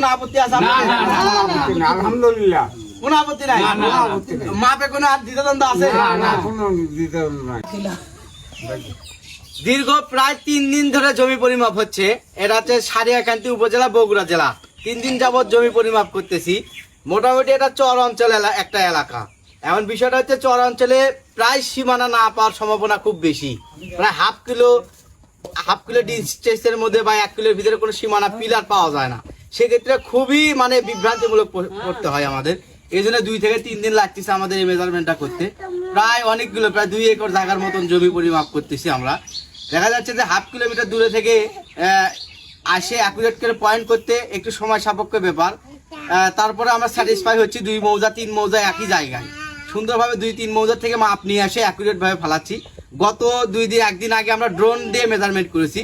কোনো আপত্তি আছে আলহামদুলিল্লাহ কোনো আপত্তি নাই মাপে কোনো আর দ্বিধাদ্বন্দ্ব আছে কোনো দ্বিধাদ্বন্দ্ব নাই। দীর্ঘ প্রায় 3 দিন ধরে জমি পরিমাপ হচ্ছে। এটা হচ্ছে সারিয়াকান্দি উপজেলা বগুড়া জেলা। 3 দিন যাবত জমি পরিমাপ করতেছি। মোটামুটি এটা চর অঞ্চল একটা এলাকা। এমন বিষয়টা হচ্ছে চর অঞ্চলে প্রায় সীমানা না পাওয়ার সম্ভাবনা খুব বেশি। প্রায় হাফ কিলো ডিস্টেন্সের মধ্যে বা 1 কিলোর ভিতরে কোনো সীমানা পিলার পাওয়া যায় না। সেক্ষেত্রে খুবই মানে বিভ্রান্তিমূলক করতে হয় আমাদের। এই জন্য 2 থেকে 3 দিন লাগতেছে আমাদের এই মেজারমেন্টটা করতে। প্রায় অনেকগুলো প্রায় 2 একর জায়গার মতন জমি পরিমাপ করতেছি আমরা। দেখা যাচ্ছে যে হাফ কিলোমিটার দূরে থেকে আসে অ্যাকুরেট করে পয়েন্ট করতে একটু সময় সাপেক্ষ ব্যাপার। তারপরে আমরা স্যাটিসফাই হচ্ছি 2 মৌজা 3 মৌজা একই জায়গায় সুন্দরভাবে 2-3 মৌজা থেকে মাপ নিয়ে আসে অ্যাকুরেট ভাবে ফেলাচ্ছি। গত 2 দিন 1 দিন আগে আমরা ড্রোন দিয়ে মেজারমেন্ট করেছি।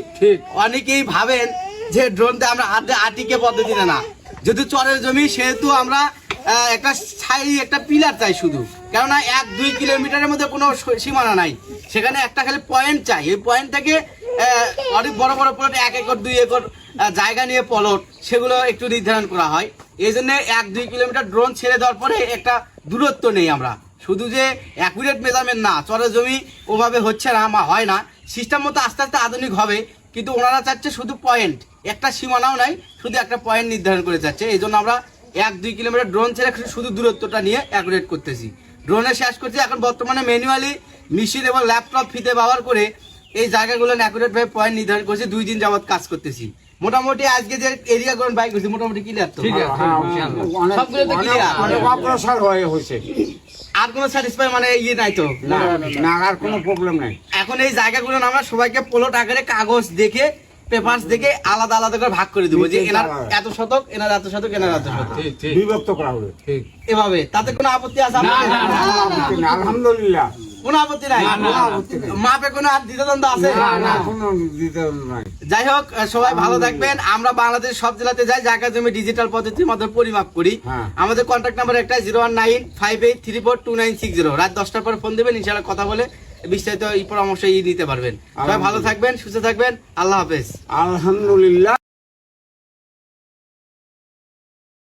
অনেকেই ভাবেন যে ড্রোন দিয়ে আমরা হাতে আটিকে পদ্ধতি না, যেহেতু চরের জমি সেহেতু আমরা একটা ছাই একটা পিলার চাই শুধু, কেননা 1-2 কিলোমিটারের মধ্যে কোনো সীমানা নাই। সেখানে একটা খালি পয়েন্ট চাই। এই পয়েন্ট থেকে অনেক বড় বড় প্লট 1 একর 2 একর জায়গা নিয়ে প্লট সেগুলো একটু নির্ধারণ করা হয়। এই জন্য 1-2 কিলোমিটার ড্রোন ছেড়ে দেওয়ার পরে একটা দূরত্ব নেই। আমরা শুধু যে অ্যাকুরেট মেজারমেন্ট না, চরের জমি ওভাবে হচ্ছে না বা হয় না, সিস্টেম মতো আস্তে আস্তে আধুনিক হবে। কিন্তু ওনারা চাচ্ছে শুধু পয়েন্ট, একটা সীমানাও নাই, শুধু একটা পয়েন্ট নির্ধারণ করে যাচ্ছে। এই জন্য আমরা 1-2 কিলোমিটার ড্রোন ছেড়ে শুধু দূরত্বটা নিয়ে অ্যাকুরেট করতেছি। ড্রোনে শেষ করছি। এখন বর্তমানে ম্যানুয়ালি মেশিন এবং ল্যাপটপ ফিতে ব্যবহার করে এই জায়গাগুলো অ্যাকুরেট ভাবে পয়েন্ট নির্ধারণ করছি। 2 দিন যাবত কাজ করতেছি। মোটামুটি আজকে যে এরিয়া করুন বাইক হয়েছে মোটামুটি ক্লিয়ার তো সবগুলো তো ক্লিয়ার। অগ্রসর হয়ে হয়েছে, আর কোনো স্যাটিসফাই মানে ইয়ে নাই তো না আর কোনো প্রবলেম নাই। এখন এই জায়গাগুলো আমরা সবাইকে প্লট আকারে কাগজ দেখে পেপারস দেখে আলাদা আলাদা করে ভাগ করে দেবো, যে এনার এত শতক, এনার এত শতক, এনার এত শতক, বিভক্ত করা হবে এভাবে। তাতে কোনো আপত্তি আছে আলহামদুলিল্লাহ কোনো আপত্তি নাই মাপে কোনো আর দ্বিধাদ্বন্দ্ব আছে কোনো দ্বিধাদ্বন্দ্ব নাই। যাই হোক, সবাই ভালো থাকবেন। আমরা বাংলাদেশের সব জেলাতে যাই, জায়গা জমি ডিজিটাল পদ্ধতির মাধ্যমে পরিমাপ করি। আমাদের কন্ট্যাক্ট নাম্বার একটা 01958342960। রাত 10টার পর ফোন দেবেন, ইনশাআল্লাহ কথা বলে বিস্তারিত এই পরামর্শ নিতে পারবেন। সবাই ভালো থাকবেন, সুস্থ থাকবেন। আল্লাহ হাফেজ। আলহামদুলিল্লাহ।